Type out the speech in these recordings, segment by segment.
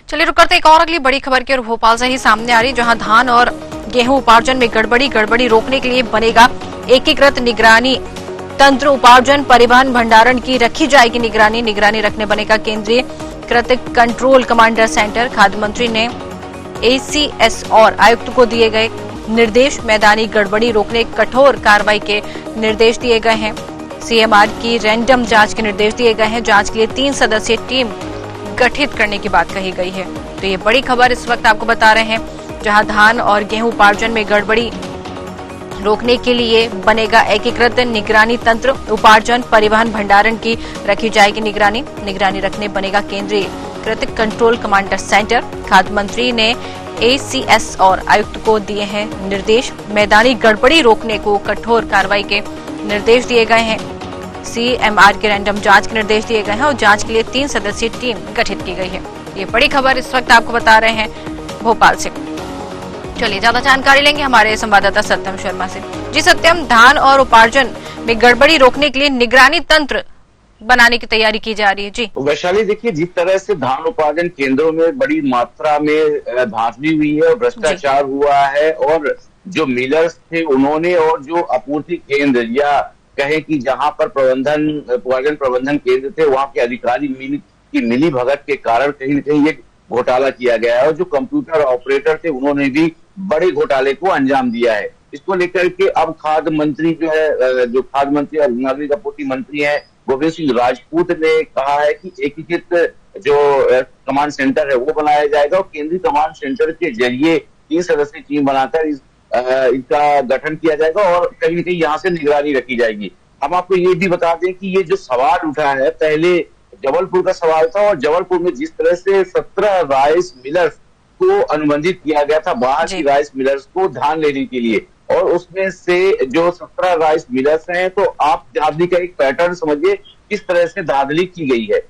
चलिए रुक करते एक और अगली बड़ी खबर की और भोपाल से ही सामने आ रही, जहां धान और गेहूं उपार्जन में गड़बड़ी रोकने के लिए बनेगा एकीकृत निगरानी तंत्र। उपार्जन परिवहन भंडारण की रखी जाएगी निगरानी रखने बनेगा केंद्रीय कृत कंट्रोल कमांडर सेंटर। खाद्य मंत्री ने एसीएस और आयुक्त को दिए गए निर्देश, मैदानी गड़बड़ी रोकने कठोर कार्रवाई के निर्देश दिए गए हैं। सीएमआर की रैंडम जांच के निर्देश दिए गए हैं। जांच के लिए 3 सदस्यीय टीम गठित करने की बात कही गई है। तो ये बड़ी खबर इस वक्त आपको बता रहे हैं, जहां धान और गेहूं उपार्जन में गड़बड़ी रोकने के लिए बनेगा एकीकृत निगरानी तंत्र। उपार्जन परिवहन भंडारण की रखी जाएगी निगरानी रखने बनेगा केंद्रीय कृत कंट्रोल कमांडर सेंटर। खाद्य मंत्री ने एसीएस और आयुक्त को दिए हैं निर्देश, मैदानी गड़बड़ी रोकने को कठोर कार्रवाई के निर्देश दिए गए हैं। सीएमआर के रैंडम जांच के निर्देश दिए गए हैं और जांच के लिए 3 सदस्यीय टीम गठित की गई है। ये बड़ी खबर इस वक्त आपको बता रहे हैं भोपाल से। चलिए ज्यादा जानकारी लेंगे हमारे संवाददाता सत्यम शर्मा से। जी सत्यम, धान और उपार्जन में गड़बड़ी रोकने के लिए निगरानी तंत्र बनाने की तैयारी की जा रही है। जी वैशाली, देखिए जिस तरह से धान उपार्जन केंद्रों में बड़ी मात्रा में धांधली हुई है और भ्रष्टाचार हुआ है, और जो मिलर्स थे उन्होंने, और जो आपूर्ति केंद्र या कहे कि जहां पर उपार्जन प्रबंधन केंद्र थे वहां के अधिकारी की मिली भगत के कारण कहीं न कहीं ये घोटाला किया गया है। और जो कंप्यूटर ऑपरेटर थे उन्होंने भी बड़े घोटाले को अंजाम दिया है। इसको लेकर के अब खाद्य मंत्री जो खाद्य मंत्री और नागरिक आपूर्ति मंत्री हैं गोविंद सिंह राजपूत ने कहा है कि एकीकृत जो कमांड सेंटर है वो बनाया जाएगा और केंद्रीय कमांड सेंटर के जरिए 3 सदस्यीय टीम बनाकर इनका गठन किया जाएगा और कहीं न कहीं यहाँ से निगरानी रखी जाएगी। हम आपको ये भी बता दें कि ये जो सवाल उठा है, पहले जबलपुर का सवाल था, और जबलपुर में जिस तरह से 17 राइस मिलर्स को अनुबंधित किया गया था बाहर की राइस मिलर्स को धान लेने के लिए, और उसमें से जो 17 राइस मिलर्स हैं, तो आप धांधली का एक पैटर्न समझिए किस तरह से धांधली की गई है।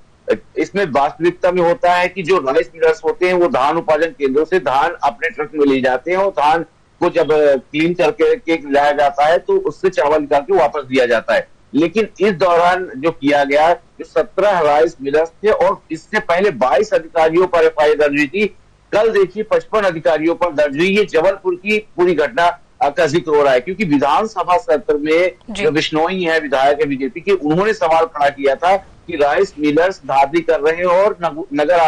इसमें वास्तविकता में होता है कि जो राइस मिलर्स होते हैं वो धान उपार्जन केंद्रों से धान अपने ट्रक में ले जाते हैं और धान को जब क्लीन करके लाया जाता है तो उससे चावल निकाल के वापस दिया जाता है। लेकिन इस दौरान जो किया गया, जो 17 राइस मिलर्स थे और इससे पहले 22 अधिकारियों पर एफआईआर दर्ज हुई थी, कल देखिए 55 अधिकारियों पर दर्ज हुई। ये जबलपुर की पूरी घटना का जिक्र हो रहा है, क्योंकि विधानसभा सत्र में जो बिश्नोई है विधायक है बीजेपी के, उन्होंने सवाल खड़ा किया था कि राइस मिलर्स धांधली कर रहे हैं और नगर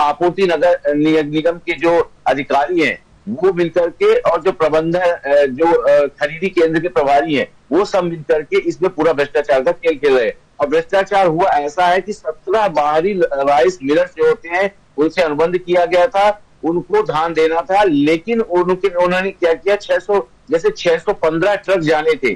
आपूर्ति नगर निगम के जो अधिकारी हैं वो मिलकर के, और जो प्रबंधन जो खरीदी केंद्र के प्रभारी हैं वो सब मिलकर के इसमें पूरा भ्रष्टाचार का खेल खेल रहे हैं। और भ्रष्टाचार हुआ ऐसा है कि 17 बाहरी राइस मिलर्स जो होते हैं उनसे अनुबंध किया गया था, उनको धान देना था, लेकिन उन्होंने क्या किया, 615 ट्रक जाने थे,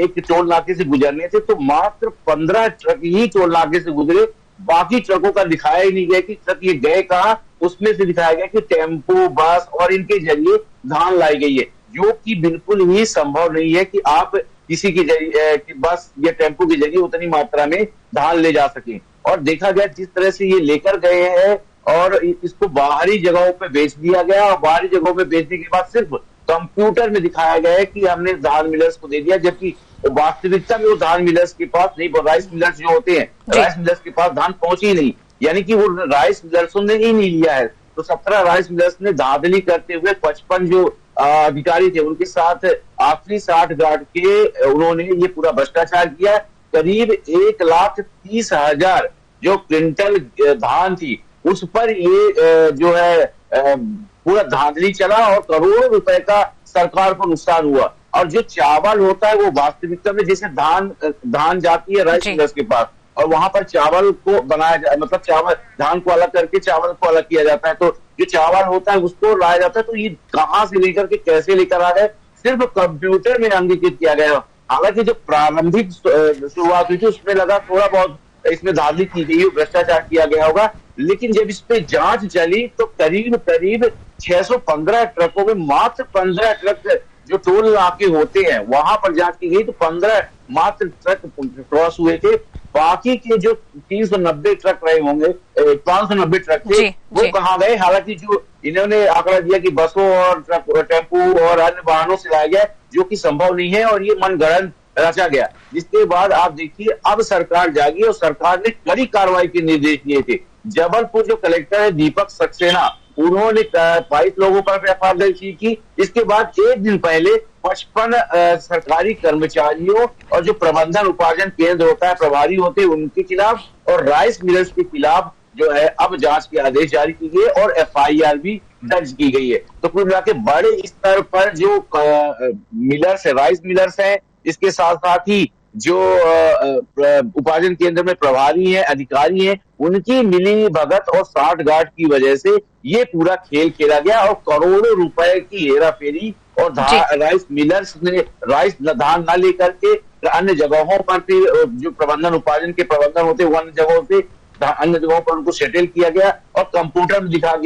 एक टोल नाके से गुजरने थे, तो मात्र 15 ट्रक ही टोल नाके से गुजरे। बाकी ट्रकों का दिखाया ही नहीं गया कि ट्रक ये गए कहाँ। उसमें से दिखाया गया कि टेम्पो, बस और इनके जरिए धान लाई गई है, जो कि बिल्कुल ही संभव नहीं है कि आप किसी के जरिए बस या टेम्पो के जरिए उतनी मात्रा में धान ले जा सके। और देखा गया जिस तरह से ये लेकर गए हैं और इसको बाहरी जगहों पे बेच दिया गया, और बाहरी जगहों पे बेचने के बाद सिर्फ कंप्यूटर में दिखाया गया है कि हमने धान मिलर्स को दे दिया, जबकि वास्तविकता में वो धान मिलर्स के पास नहीं, राइस मिलर्स जो होते हैं राइस मिलर्स के पास धान पहुंची ही नहीं, यानी कि वो राइस मिलर्सों ने ही नहीं लिया है। तो 17 राइस मिलर्स ने धांधली करते हुए 55 जो अधिकारी थे उनके साथ आखिरी 60 गांठ के उन्होंने ये पूरा भ्रष्टाचार किया। करीब 1,30,000 जो क्विंटल धान थी उस पर ये जो है पूरा धांधली चला और करोड़ों रुपए का सरकार को नुकसान हुआ। और जो चावल होता है वो वास्तविकता में जैसे धान जाती है राइस मिलर्स के पास और वहां पर चावल को बनाया जाए, मतलब चावल धान को अलग करके चावल को अलग किया जाता है, तो जो चावल होता है उसको लाया जाता है। तो ये कहाँ से लेकर के कैसे लेकर आ गए, सिर्फ कंप्यूटर में अंगीकृत किया गया। हालांकि जो प्रारंभिक शुरुआत हुई थी उसमें लगा थोड़ा बहुत इसमें धांधली की गई, भ्रष्टाचार किया गया होगा, लेकिन जब इस पे जांच चली तो करीब 615 ट्रकों में मात्र 15 ट्रक जो टोल नाके होते हैं वहां पर जांच की गई तो 15 मात्र ट्रक क्रॉस हुए थे। बाकी के जो 390 ट्रक रहे होंगे, 590 ट्रक थे, वो कहाँ गए। हालांकि जो इन्होंने आंकड़ा दिया कि बसों और टेम्पू और अन्य वाहनों से लाया गया, जो कि संभव नहीं है और ये मनगढ़ंत रचा गया। जिसके बाद आप देखिए अब सरकार जागी और सरकार ने कड़ी कार्रवाई के निर्देश दिए थे। जबलपुर जो कलेक्टर है दीपक सक्सेना, उन्होंने 22 लोगों पर एफआईआर दर्ज की। इसके बाद एक दिन पहले 55 सरकारी कर्मचारियों और जो प्रबंधन उपार्जन केंद्र होता है, प्रभारी होते हैं, उनके खिलाफ और राइस मिलर्स के खिलाफ जो है अब जांच के आदेश जारी की गए और एफआईआर भी दर्ज की गई है। तो कुल मिला के बड़े स्तर पर जो मिलर्स है, राइस मिलर्स है, इसके साथ साथ ही जो उपार्जन केंद्र में प्रभारी हैं, अधिकारी हैं, उनकी मिली भगत और साठगांठ की वजह से ये पूरा खेल खेला गया और करोड़ों रुपए की हेरा फेरी और राइस मिलर्स ने राइस धान न लेकर के अन्य जगहों पर फिर जो प्रबंधन उपार्जन के प्रबंधन होते हैं, अन्य जगहों से अन्य जगहों पर उनको सेटल किया गया और कंप्यूटर में दिखाया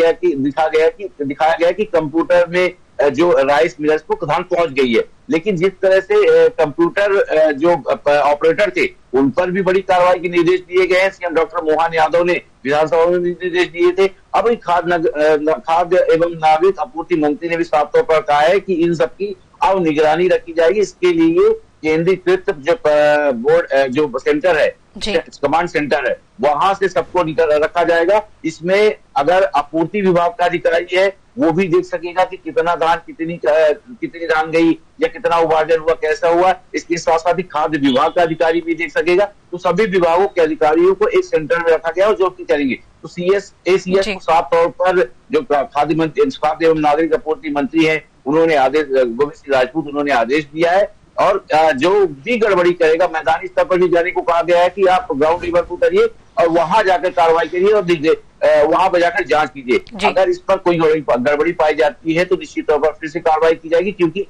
गया कि कंप्यूटर में जो राइस मिलर्स को धान पहुंच गई है। लेकिन जिस तरह से कंप्यूटर जो ऑपरेटर थे उन पर भी बड़ी कार्रवाई के निर्देश दिए गए हैं। सीएम डॉक्टर मोहन यादव ने विधानसभा में निर्देश दिए थे। अब खाद्य एवं नागरिक आपूर्ति मंत्री ने भी साफ तौर पर कहा है कि इन सबकी अब निगरानी रखी जाएगी। इसके लिए केंद्रीकृत जो बोर्ड जो सेंटर है, कमांड सेंटर है, वहां से सबको रखा जाएगा। इसमें अगर आपूर्ति विभाग का अधिकारी है वो भी देख सकेगा कि कितना धान कितनी धान गई या कितना उपार्जन हुआ, कैसा हुआ। इसके साथ साथ ही खाद्य विभाग का अधिकारी भी देख सकेगा। तो सभी विभागों के अधिकारियों को एक सेंटर में रखा गया और जो कि करेंगे। तो एसीएस को साफ तौर पर जो खाद्य एवं नागरिक आपूर्ति मंत्री है उन्होंने आदेश, गोविंद सिंह राजपूत, उन्होंने आदेश दिया है। और जो भी गड़बड़ी करेगा मैदानी स्तर पर भी जाने को कहा गया है कि आप ग्राउंड लेवल पर उतरिए और वहां जाकर कार्रवाई करिए और वहां पर जाकर जांच कीजिए। अगर इस पर कोई गड़बड़ी पाई जाती है तो निश्चित तौर पर फिर से कार्रवाई की जाएगी, क्योंकि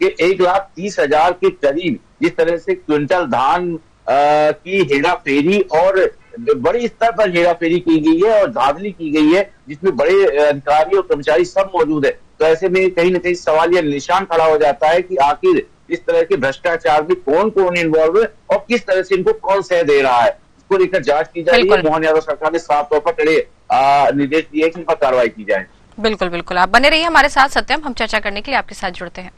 1,30,000 के करीब जिस तरह से क्विंटल धान की हेरा फेरी और बड़ी स्तर पर हेरा फेरी की गई है और धांधली की गई है, जिसमें बड़े अधिकारी और कर्मचारी सब मौजूद है। तो ऐसे में कहीं न कहीं सवाल यह निशान खड़ा हो जाता है कि आखिर इस तरह के भ्रष्टाचार में कौन कौन इन्वॉल्व है और किस तरह से इनको कौन सह दे रहा है, इसको लेकर जांच की जा रही है। मोहन यादव सरकार ने साफ तौर पर कड़े निर्देश दिए कि इन पर कार्रवाई की जाए। बिल्कुल बिल्कुल, आप बने रहिए हमारे साथ सत्यम, हम चर्चा करने के लिए आपके साथ जुड़ते हैं।